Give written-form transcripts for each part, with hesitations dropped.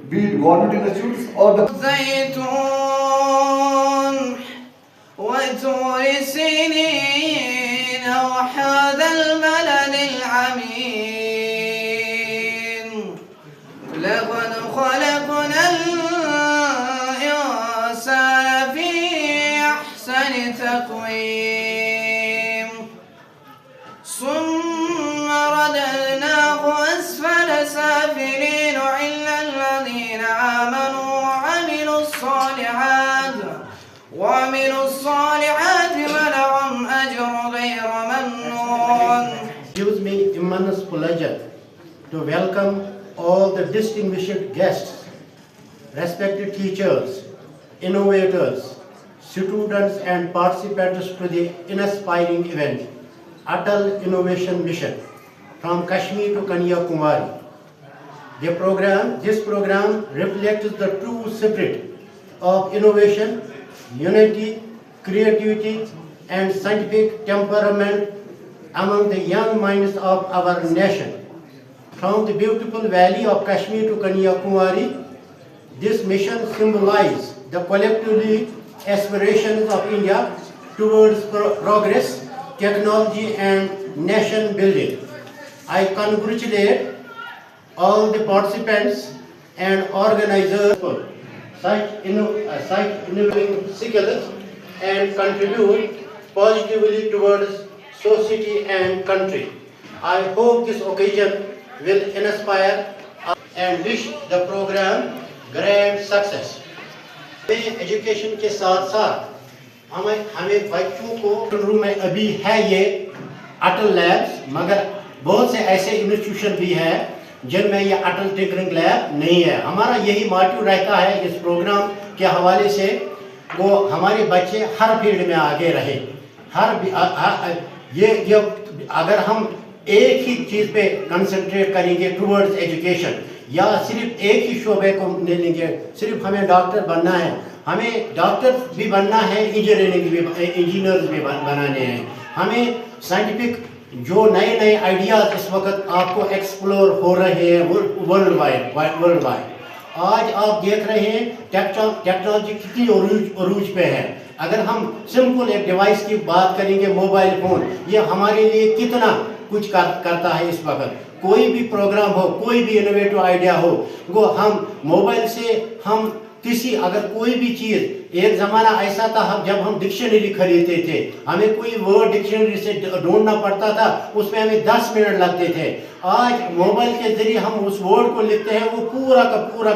be it government institutes or the زيتون وطور سينين وهذا البلد العميد لقد خلقنا الإنسان في أحسن تقويم ثم رددناه أسفل سافلين إلا الذين آمنوا وعملوا الصالحات فلهم أجر غير ممنون. Gives me immense pleasure to welcome all the distinguished guests, respected teachers, innovators, students and participants to the inspiring event, Atal Innovation Mission from Kashmir to Kanyakumari. This program reflects the true spirit of innovation, unity, creativity and scientific temperament among the young minds of our nation. From the beautiful valley of Kashmir to Kanyakumari, this mission symbolizes the collectively aspirations of India towards progress, technology and nation building. I congratulate all the participants and organizers for such innovative skills and contribute positively towards society and country. I hope this occasion will inspire us and wish the program grand success. Education के साथ साथ हमें बच्चों को room में अभी है ये अटल लैब्स, मगर बहुत से ऐसे इंस्टीट्यूशन भी हैं जिनमें ये अटल टिंकरिंग लैब नहीं है. हमारा यही मोटिव रहता है इस प्रोग्राम के हवाले से वो हमारे बच्चे हर फील्ड में आगे रहे. ये अगर हम एक ही चीज़ पे कंसंट्रेट करेंगे टुवर्ड्स एजुकेशन या सिर्फ एक ही शोबे को ले लेंगे, सिर्फ हमें डॉक्टर बनना है, हमें डॉक्टर भी बनना है, इंजीनियर्स भी बनाने हैं, हमें साइंटिफिक जो नए नए आइडियाज़ इस वक्त आपको एक्सप्लोर हो रहे हैं वर्ल्ड वाइड. आज आप देख रहे हैं टेक्नोलॉजी कितनी अरूज पे है. अगर हम सिंपल एक डिवाइस की बात करेंगे, मोबाइल फ़ोन, ये हमारे लिए कितना कुछ करता है इस वक्त. कोई भी प्रोग्राम हो, कोई भी इनोवेटिव आइडिया हो, वो हम मोबाइल से हम किसी अगर कोई भी चीज़, एक ज़माना ऐसा था जब हम डिक्शनरी खरीदते थे, हमें कोई वर्ड डिक्शनरी से ढूंढना पड़ता था, उसमें हमें 10 मिनट लगते थे. आज मोबाइल के ज़रिए हम उस वर्ड को लिखते हैं, वो पूरा का पूरा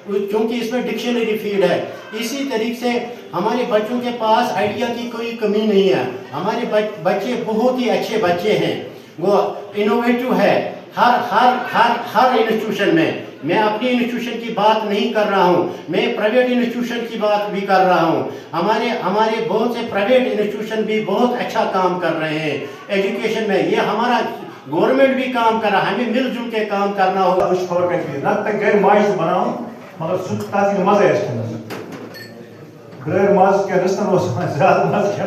क्योंकि इसमें डिक्शनरी फीड है. इसी तरीके से हमारे बच्चों के पास आइडिया की कोई कमी नहीं है. हमारे बच्चे बहुत ही अच्छे बच्चे हैं, वो इनोवेटिव है हर इंस्टीट्यूशन में. मैं अपनी इंस्टीट्यूशन की बात नहीं कर रहा हूँ, मैं प्राइवेट इंस्टीट्यूशन की बात भी कर रहा हूँ. हमारे बहुत से प्राइवेट इंस्टीट्यूशन भी बहुत अच्छा काम कर रहे हैं एजुकेशन में. ये हमारा गवर्नमेंट भी काम कर रहा है, हमें मिलजुल के काम करना होगा. उस खबर का तक गैर माइज बनाऊं मगर सुख ताजी मजा है. गैर माज के रस्तन वो ज्यादा माज के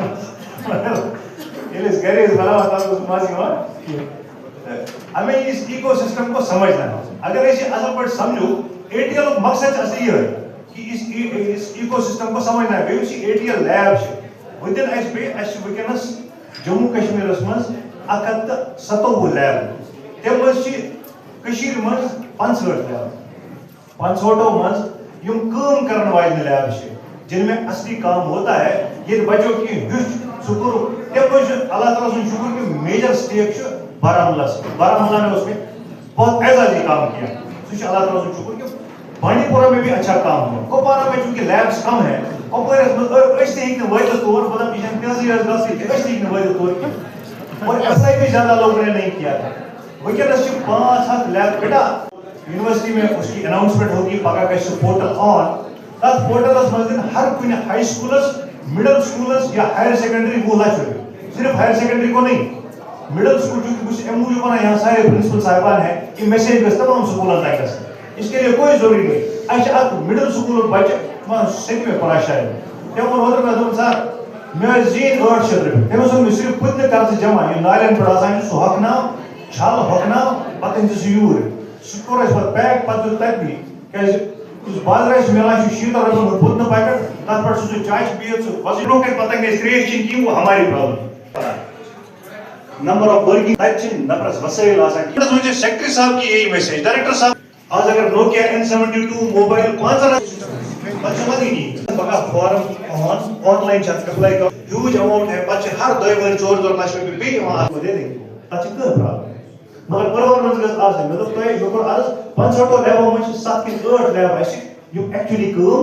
इस गैर बना होता उस माजी में हमें इस इकोसिस्टम को समझना है. अगर ऐसे असल पर समझो एटीएल मकसद असली है कि इस इकोसिस्टम को समझना है. बेउसी एटीएल लैब्स विदिन एस बे एस विकनस जम्मू कश्मीर मज 197 लैब तम कशीर मज 65 लैब 65 मज यम काम करने वाले लैब जिनमें असली काम होता है. ये बच्चों की शुक्र तम अल्लाह ताला सुन शुक्र कि मेजर स्टेक बारामूला ने उसमें बहुत एजाजी काम किया. अल्लाह ताला से शुक्र कि बांडीपुरा में भी अच्छा काम हुआ. कुपवारा में चूंकि लैब्स कम है, कुपवारा में वायद तौर और ऐसा भी ज्यादा लोगों ने नहीं किया था. वैकेंस 5 लैब बेटा यूनिवर्सिटी में उसकी अनाउंसमेंट होगी पका का पोर्टल ऑन तब पोर्टल मजन हर कुछ हाई स्कूल्स मिडिल स्कूल्स या हायर सेकेंडरी वो ला सिर्फ हायर सेकेंडरी को नहीं, मिडिल स्कूल जो कुछ एमओयू बना यहाँ सारे प्रिंसिपल साहिबान हैं कि मैसेज भेजता तमाम स्कूलों तक. इसके लिए कोई जरूरी नहीं. अच्छा मिडिल स्कूल बच्चे सिख में पढ़ा शायद क्या होता है सर मैं जीन 800 रुपये मैं सिर्फ खुद ने कर्ज जमा ये नालियन पर आसान सो हकना छाल हकना पतन यूर सह पैक पे तक भी کیازِ یُس بازرٕ اَسہِ مِلان چھُ 70 رۄپیَن ہُنٛد بُتنہٕ پاکٮ۪ٹ تَتھ پٮ۪ٹھ چھُ سُہ چاے چھِ بِہِتھ سُہ وَزنو کَرِ پَتہٕ گژھِ ترٛیش چیٚنۍ کِہیٖنۍ وہ ہماری پرٛابلِم نمبر آف ورکنگ تَتہِ چھِنہٕ نفرَس وسٲیِل آسان کینٛہہ وۄنۍ چھِ سیکٹری صاحب کی یہی میسیج ڈائریکٹر صاحب آج اگر نوکیا N72 موبائل 5000 پتہٕ چھِ مدنی پگاہ فارم آن لائن چھِ اَتھ اپلائی کَرُن ہیوٗج اماؤنٹ ہے پتہٕ چھِ ہر 2 ؤری 4 لَچھ رۄپیہِ بیٚیہِ یِوان اَتھ منٛز دے دیں تَتھ چھِ کٕہۭنۍ پرٛابلِم مگر پٔرفارمنس گژھِ آسٕنۍ مےٚ دوٚپ تۄہہِ مےٚ کوٚر عرض 65 لیبو منٛز چھِ 7 کِنہٕ 8 لیب اَسہِ یِم ایکچُؤلی کٲم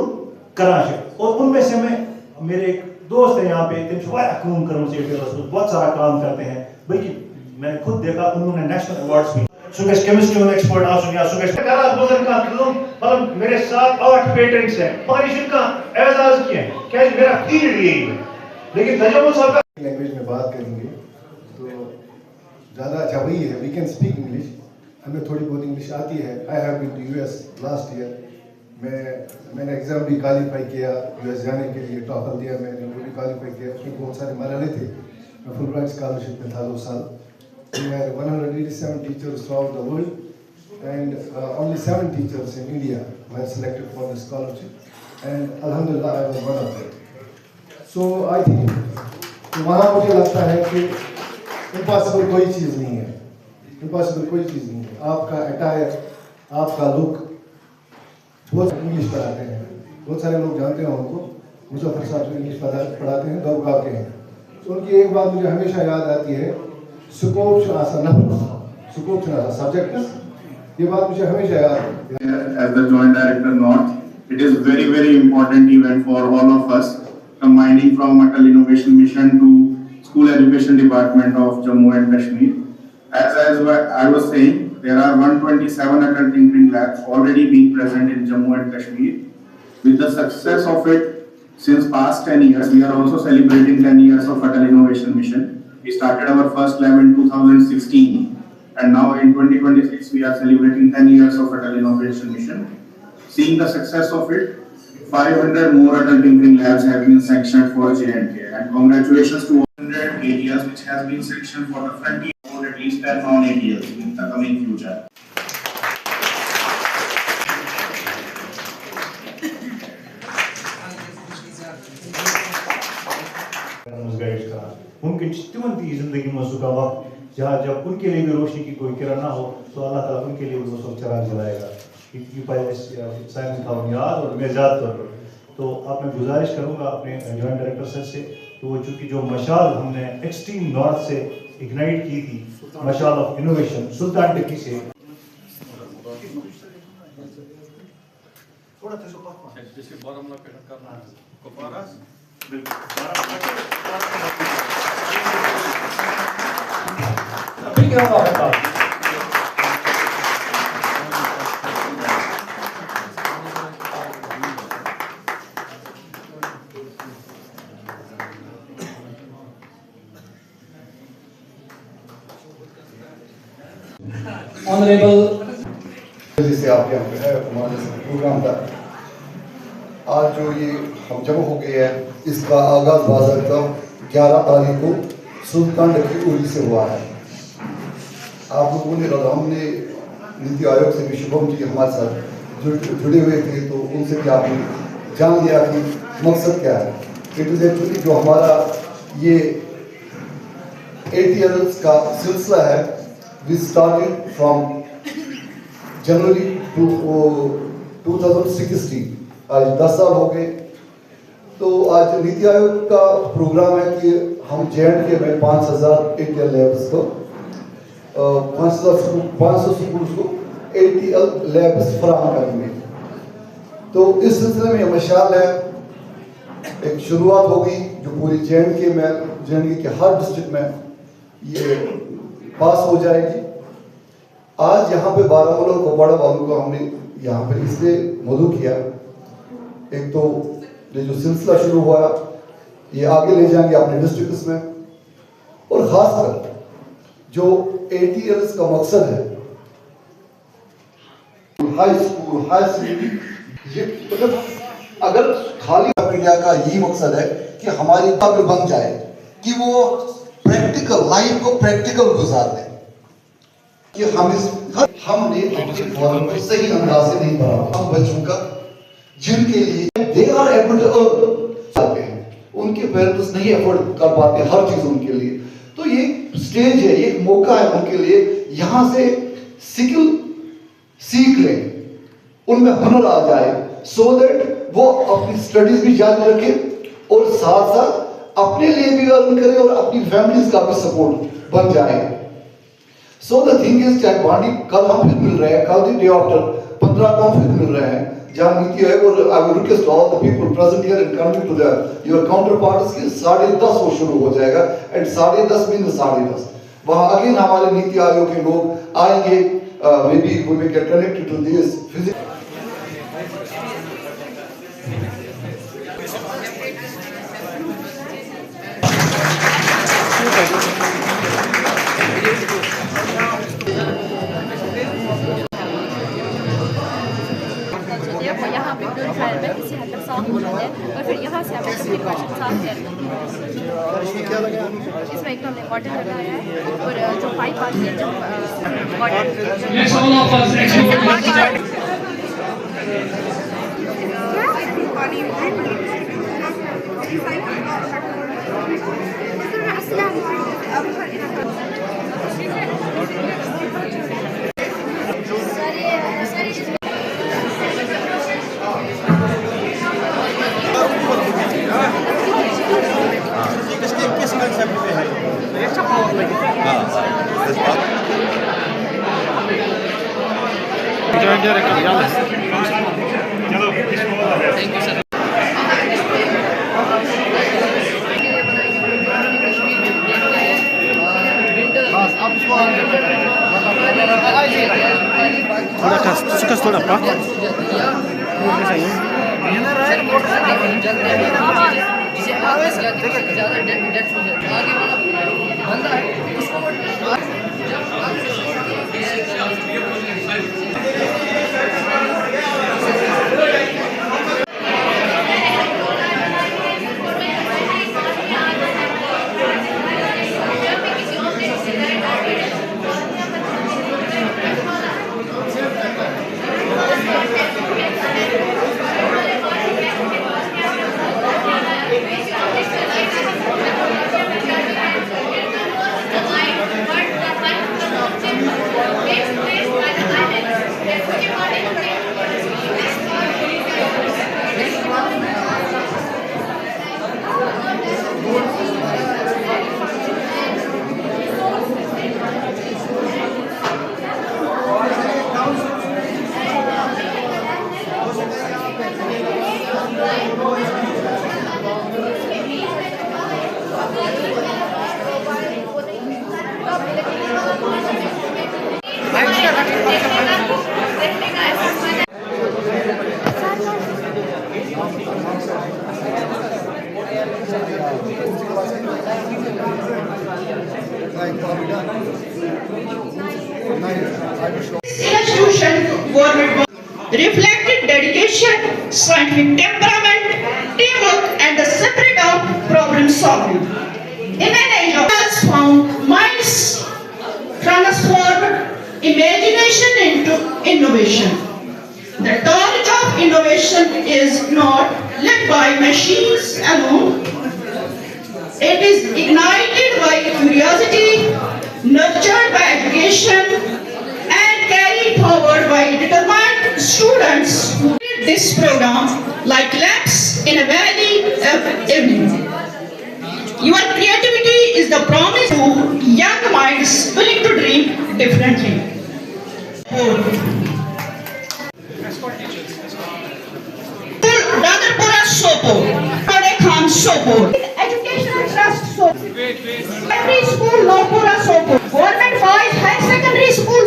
کران چھِ اور ان میں سے میں میرے ایک دوست ہے یہاں پہ تم چھِ واریاہ کٲم کٔرمٕژ ایٹیلس منٛز بہت سارا کام کرتے ہیں بلکہ میں نے خود دیکھا انہوں نے نیشنل ایوارڈس بھی سُہ گژھِ کیمسٹری ہُنٛد ایکسپٲرٹ آسُن یا سُہ گژھِ کران بوزن کانٛہہ کٲم مطلب میرے ساتھ 8 پیٹنٹس ہیں مگر یہ چھُنہٕ کانٛہہ اعزاز کینٛہہ کیازِ میرا فیلڈ یہی ہے لیکن تجمل صاحب کا لینگویج میں بات کریں گے تو زیادہ اچھا وہی ہے وی کین اسپیک انگلش ہمیں تھوڑی بہت انگلش آتی ہے I have been to US last year میں نے ایگزام بھی کوالیفائی کیا US جانے کے لیے ٹافل دیا میں نے وہ بھی کوالیفائی کیا اس میں بہت سارے مرحلے تھے میں فل برائٹ اسکالرشپ میں تھا 2 سال We had 187 teachers throughout the world and only 7 teachers in India were selected for the scholarship and alhamdulillah I was one of them. So I think وہاں مجھے لگتا ہے کہ امپاسبل کوئی چیز نہیں ہے امپاسبل کوئی چیز نہیں ہے آپ کا اٹائر آپ کا لک بہت انگلش پڑھاتے ہیں بہت سارے لوگ جانتے ہیں ان کو مظفر صاحب سے انگلش پڑھاتے ہیں درگاہ کے ہیں تو ان کی ایک بات مجھے ہمیشہ یاد آتی ہے سکوپ چھُ آسان نفرس سکوپ چھُنہٕ آسان سبجیکٹس یہ بات مجھے ہمیشہ یاد ہے. As the Joint Director North, it is very important event for all of us, combining from Atal Innovation Mission to School Education Department of Jammu and Kashmir. As I was saying, there are 127 Atal Tinkering Labs already being present in Jammu and Kashmir. With the success of it since past 10 years, we are also celebrating 10 years of Atal Innovation Mission. We started our first lab in 2016 and now in 2026 we are celebrating 10 years of Atal Innovation Mission. Seeing the success of it, 500 more Atal Tinkering Labs have been sanctioned for J&K and congratulations to 100 areas which has been sanctioned for the frontier for at least 10 non-areas in the coming future. ممکن تمن تھی زندگی میں سکا وقت جہاں جب ان کے لیے بھی روشنی کی کوئی کرن نہ ہو تو اللہ تعالیٰ ان کے لیے بھی وہ چراغ جلائے گا. یہ پہلے سائنس تھا یاد اور میں زیادہ طور پر تو آپ میں گزارش کروں گا اپنے جوائنٹ ڈائریکٹر سر سے کہ وہ چونکہ جو مشال ہم نے ایکسٹریم نارتھ سے اگنائٹ کی تھی مشال آف انوویشن سلطان ٹکی سے جیسے آپ کے یہاں پہ ہے ہمارے پروگرام کا آج جو یہ ہم جمع ہو گئے ہیں اس کا آغاز باضابطہ 11 تاریخ کو سلطان ٹکی اولی سے ہوا ہے. آپ لوگوں نے ہم نے نیتی آیوگ سے بھی شبھم جی ہمارے ساتھ جڑے ہوئے تھے تو ان سے بھی آپ نے جان لیا کہ مقصد کیا ہے. اٹ از ایکچولی جو ہمارا یہ ATLs کا سلسلہ ہے we started from January 2016 آج 10 سال ہو گئے. تو آج نیتی آیوگ کا پروگرام ہے کہ ہم J&K میں 5000 ATL لیبس کو 500 سکولز کو ATL لیبس فراہم کریں گے. تو اس سلسلے میں یہ مشعل ہے ایک شروعات ہوگی جو پوری J&K میں J&K کے ہر ڈسٹرکٹ میں یہ پاس ہو جائے گی. آج یہاں پہ بارہمولہ اور کپواڑہ والوں کو ہم نے یہاں پہ اس لیے مدعو کیا ایک تو یہ جو سلسلہ شروع ہوا یہ آگے لے جائیں گے اپنے ڈسٹرکٹس میں اور خاص کر جو ATLs کا مقصد ہے ہائی اسکول ہائی سیکنڈری اگر خالی انڈیا کا یہی مقصد ہے کہ ہماری قبر بن جائے کہ وہ پریکٹیکل لائف کو پریکٹیکل گزار دیں کہ ہم اس ہم نے اپنے فارم کو صحیح انداز سے نہیں بھرا. ہم بچوں کا جن کے لیے they are able to earn ہیں, ان کے پیرنٹس نہیں افورڈ کر پاتے ہر چیز ان کے لیے. تو یہ سٹیج ہے, یہ موقع ہے ان کے لیے یہاں سے سکل سیکھ لیں, ان میں ہنر آ جائے, سو دیٹ وہ اپنی اسٹڈیز بھی جاری رکھے اور ساتھ ساتھ اپنے لیے بھی ارن کرے اور اپنی فیملیز کا بھی سپورٹ بن جائے. سو دا تھنگ از چاہے بانڈی کل ہم پھر مل رہے ہیں, کل دی ڈے آفٹر 15 کو ہم پھر مل رہے ہیں جہاں نیتی آیوگ اور I will request all the people present here and coming to your counterparts کہ 10:30 وہ شروع ہو جائے گا and 10:30 means 10:30. وہاں اگین ہمارے نیتی آیوگ کے لوگ آئیں گے, maybe we may get connected to this physical. یہاں پہ ٹرائل میں کسی حد تک صاف ہونا ہے اور پھر یہاں سے ہمیں کمیونیکیشن صاف کرنی ہے. اس میں ایک تو ہم نے کاٹن لگایا ہے اور جو پائپ آتی ہے جو reflected dedication, scientific temperament, teamwork, and the spirit of problem solving. In an age of transformed minds, transformed imagination into innovation. The torch of innovation is not lit by machines alone. It is ignited by curiosity, nurtured by education, and carried forward by determined students who did this program like lamps in a valley of evening. Your creativity is the promise to young minds willing to dream differently. Dadarpura Sopor, Kodekhan Sopor, Educational Trust Sopor, Primary School Nopura Sopor, Government Boys High Secondary School,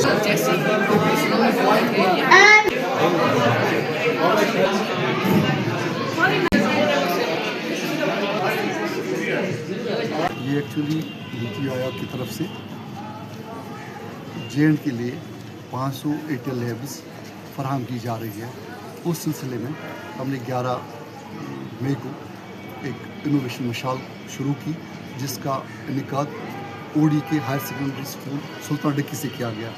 and یہ actually نیتی آیوگ کی طرف سے جے and کے لیے 500 Airtel labs فراہم کی جا رہی ہے. اس سلسلے میں ہم نے 11 مئی کو ایک انوویشن مشال شروع کی جس کا انعقاد اوڈی کے ہائر سیکنڈری اسکول سلطان ڈکی سے کیا گیا.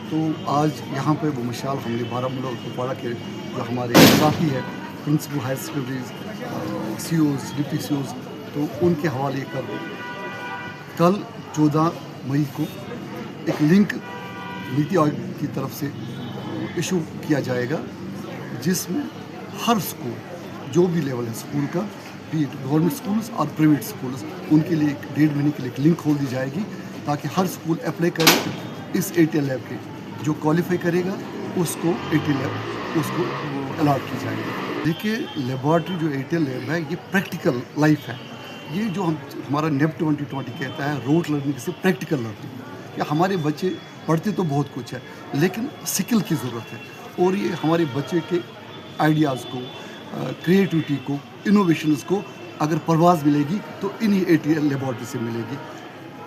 तो आज यहाँ पे वो मिसाल हमने बारामूला और कुपवाड़ा के जो हमारे साथी है principal higher secondaries COs deputy COs तो उनके हवाले कर दो। कल 14 मई को एक लिंक नीति आयोग की तरफ से इशू किया जाएगा जिसमें हर स्कूल जो भी लेवल है स्कूल का भी गवर्नमेंट स्कूल्स और प्राइवेट स्कूल्स उनके लिए 1.5 महीने के लिए एक लिंक खोल दी जाएगी ताकि हर स्कूल अप्लाई करे इस ATL लैब के जो क्वालिफाई करेगा उसको ATL लैब उसको अलाट की जाएगी। देखिए लेबॉर्ट्री जो ATL लैब है ये प्रैक्टिकल लाइफ है। ये जो हमारा NAP 2020 कहता है रोड लर्निंग से प्रैक्टिकल लर्निंग। या हमारे बच्चे पढ़ते तो बहुत कुछ है लेकिन स्किल की ज़रूरत है और ये हमारे बच्चे के आइडियाज़ को क्रिएटिविटी को इनोवेशंस को अगर परवाज़ मिलेगी तो इन्हीं ATL लेबॉर्ट्री से मिलेगी।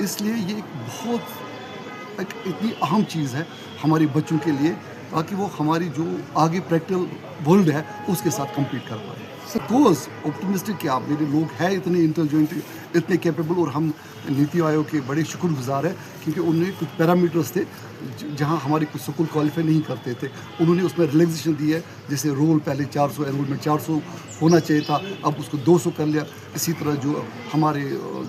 इसलिए ये एक बहुत एक इतनी अहम चीज़ है हमारे बच्चों के लिए ताकि वो हमारी जो आगे प्रैक्टिकल वर्ल्ड है उसके साथ कम्पीट कर पाए। कोर्स ऑप्टिमिस्टिक कि आप मेरे लोग हैं इतने इंटेलिजेंट इतने कैपेबल और हम नीति आयोग के बड़े शुक्रगुजार हैं क्योंकि उन्हें कुछ पैरामीटर्स थे जहां हमारे कुछ स्कूल क्वालिफाई नहीं करते थे उन्होंने उसमें रिलैक्सेशन दी है। जैसे रोल पहले 400 एनरोलमेंट 400 होना चाहिए था अब उसको 200 कर लिया। इसी तरह जो हमारे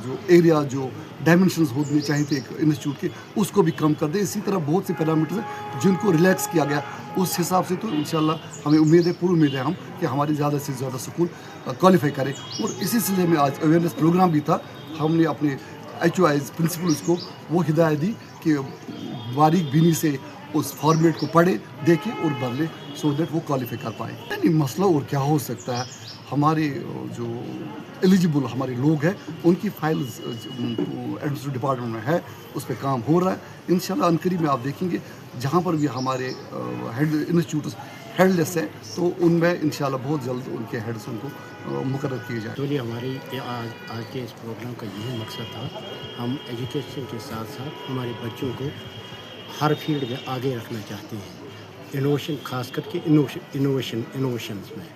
जो एरिया जो डायमेंशंस होने चाहिए थे एक इंस्टीट्यूट के उसको भी कम कर दे। इसी तरह बहुत से पैरामीटर्स हैं जिनको रिलैक्स किया गया। उस हिसाब से तो इंशाल्लाह हमें उम्मीद है पूरी उम्मीद है हम कि हमारे ज़्यादा से ज़्यादा स्कूल क्वालिफाई करें। और इसी सिलसिले में आज अवेयरनेस प्रोग्राम भी था। हमने अपने HOIs प्रिंसिपल्स को वो हिदायत दी कि बारीक बीनी से उस फॉर्मेट को पढ़े देखें और बदले सो दैट वो क्वालिफाई कर पाए। नहीं मसला और क्या हो सकता है हमारे जो एलिजिबल हमारे लोग हैं उनकी फाइल एडमिनिस्ट्रेटिव डिपार्टमेंट में है उस पर काम हो रहा है। इंशाल्लाह अनकरीब में आप देखेंगे जहाँ पर भी हमारे हेड इंस्टीट्यूट हेडलेस है तो उनमें इंशाल्लाह बहुत जल्द उनके हेड्स उनको मुकर्रर किए जाए। तो ये हमारी आज के इस प्रोग्राम का यही मकसद था। हम एजुकेशन के साथ साथ हमारे बच्चों को हर फील्ड में आगे रखना चाहते हैं। इनोवेशन खास करके इनोवेशंस में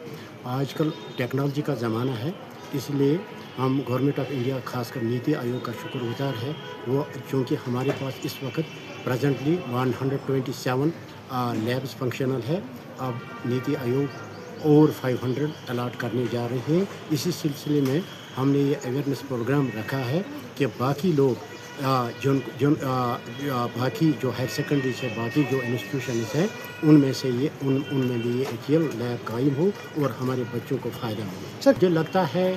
आजकल टेक्नोलॉजी का ज़माना है इसलिए हम गवर्नमेंट ऑफ इंडिया खासकर नीति आयोग का शुक्रगुजार है वो क्योंकि हमारे पास इस वक्त प्रेजेंटली 127 लैब्स फंक्शनल है। अब नीति आयोग और 500 अलाट करने जा रहे हैं। इसी सिलसिले में हमने ये अवेयरनेस प्रोग्राम रखा है कि बाकी लोग बाकी जो हायर सेकेंडरी से बाकी जो इंस्टीट्यूशंस हैं उनमें से ये उनमें भी ये ATL लैब कायम हो और हमारे बच्चों को फ़ायदा मिले। सर मुझे लगता है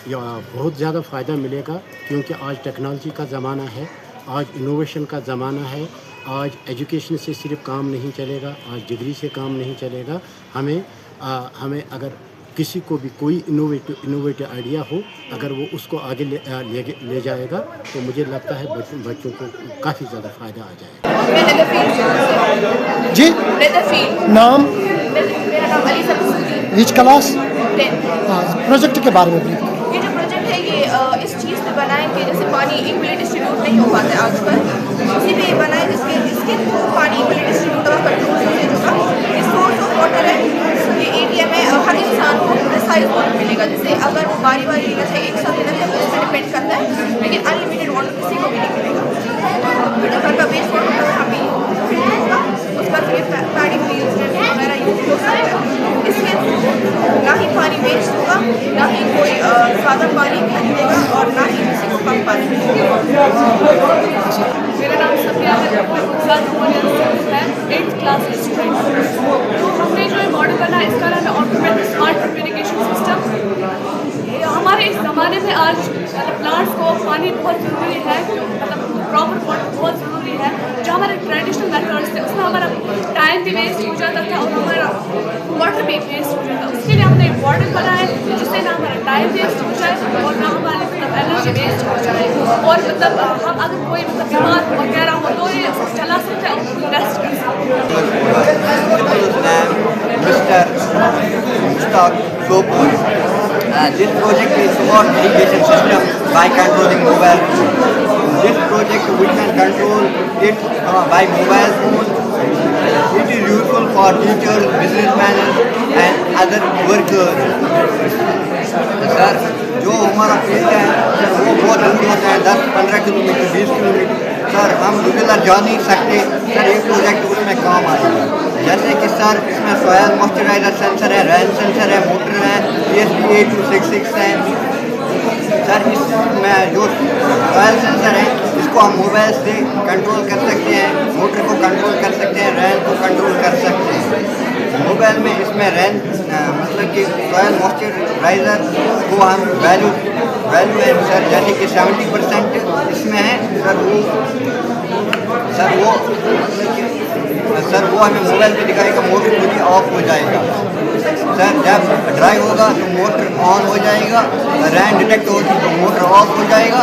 या बहुत ज़्यादा फ़ायदा मिलेगा क्योंकि आज टेक्नोलॉजी का ज़माना है, आज इनोवेशन का ज़माना है। आज एजुकेशन से सिर्फ काम नहीं चलेगा, आज डिग्री से काम नहीं चलेगा। हमें अगर किसी को भी कोई इनोवेटिव आइडिया हो अगर वो उसको आगे ले जाएगा तो मुझे लगता है बच्चों को काफ़ी ज़्यादा फ़ायदा आ जाएगा। जी नाम मेरा नाम Ali Sabsuri. Which class? 10। Project के बारे में ये जो प्रोजेक्ट है ये इस चीज़ पे बनाए कि जैसे पानी इक्वली डिस्ट्रीब्यूट नहीं हो पाता है आजकल उसी पे बनाए इसके पानी इक्वली डिस्ट्रीब्यूट होगा कंट्रोल यूसेज होगा। ये सोर्स ऑफ वाटर है ये ATM है हर इंसान को प्रिसाइज वाटर मिलेगा। जैसे अगर वो बारी बारी लेना चाहिए एक साथ लेना चाहिए उस पर डिपेंड करता है लेकिन अनलिमिटेड वाटर किसी को भी नहीं मिलेगा। जो घर का वेस्ट वाटर होगा अभी होगा उसका फिर पैडी फील्ड वगैरह यूज हो सकता है। इसके ना ही पानी वेस्ट होगा ना ही कोई ज़्यादा पानी खरीदेगा और ना ही किसी को कम पानी मिलेगा। मेरा नाम सत्या है, मैं 8th क्लास की स्टूडेंट। तो हमने जो ये मॉडल बना इसका नाम है ऑटोमेटिक स्मार्ट कम्युनिकेशन सिस्टम। हमारे इस ज़माने में आज मतलब प्लांट्स को पानी बहुत ज़रूरी है मतलब प्रॉपर वाटर बहुत ज़रूरी है। जो हमारे ट्रेडिशनल मेथड्स थे उसमें हमारा टाइम भी वेस्ट हो जाता था और हमारा वाटर भी वेस्ट हो जाता। उसके लिए हमने एक मॉडल बनाया जिससे ना हमारा टाइम वेस्ट हो जाए और ना हमारे मतलब एनर्जी वेस्ट हो जाए और मतलब हम अगर कोई मतलब बीमार वगैरह हो तो ये चला सकते हैं और रेस्ट कर सकते हैं। This project is smart education system by controlling mobile phone. This project we can control it by mobile phone. It is useful for teachers, businessmen and other workers. Sir जो हमारा फील्ड है वो बहुत दूर होता है 10-15 किलोमीटर 20 किलोमीटर सर हम regular जा नहीं सकते, सर ये प्रोजेक्ट उसमें काम आएगा। जैसे कि सर इसमें सॉयल मॉइस्चराइजर सेंसर है, रैन सेंसर है, मोटर है, ESP 8266 है। सर इसमें जो सॉयल सेंसर है इसको हम मोबाइल से कंट्रोल कर सकते हैं, मोटर को कंट्रोल कर सकते हैं, रैन को कंट्रोल कर सकते हैं। मोबाइल में इसमें रैन मतलब कि सॉयल मॉइस्चराइजर को हम वैल्यू है सर, जैसे कि 70% इसमें है सर वो हमें मोबाइल पे दिखाएगा, मोटर खुद ही ऑफ हो जाएगा। सर जब ड्राई होगा तो मोटर ऑन हो जाएगा, रैन डिटेक्ट होगी तो मोटर ऑफ हो जाएगा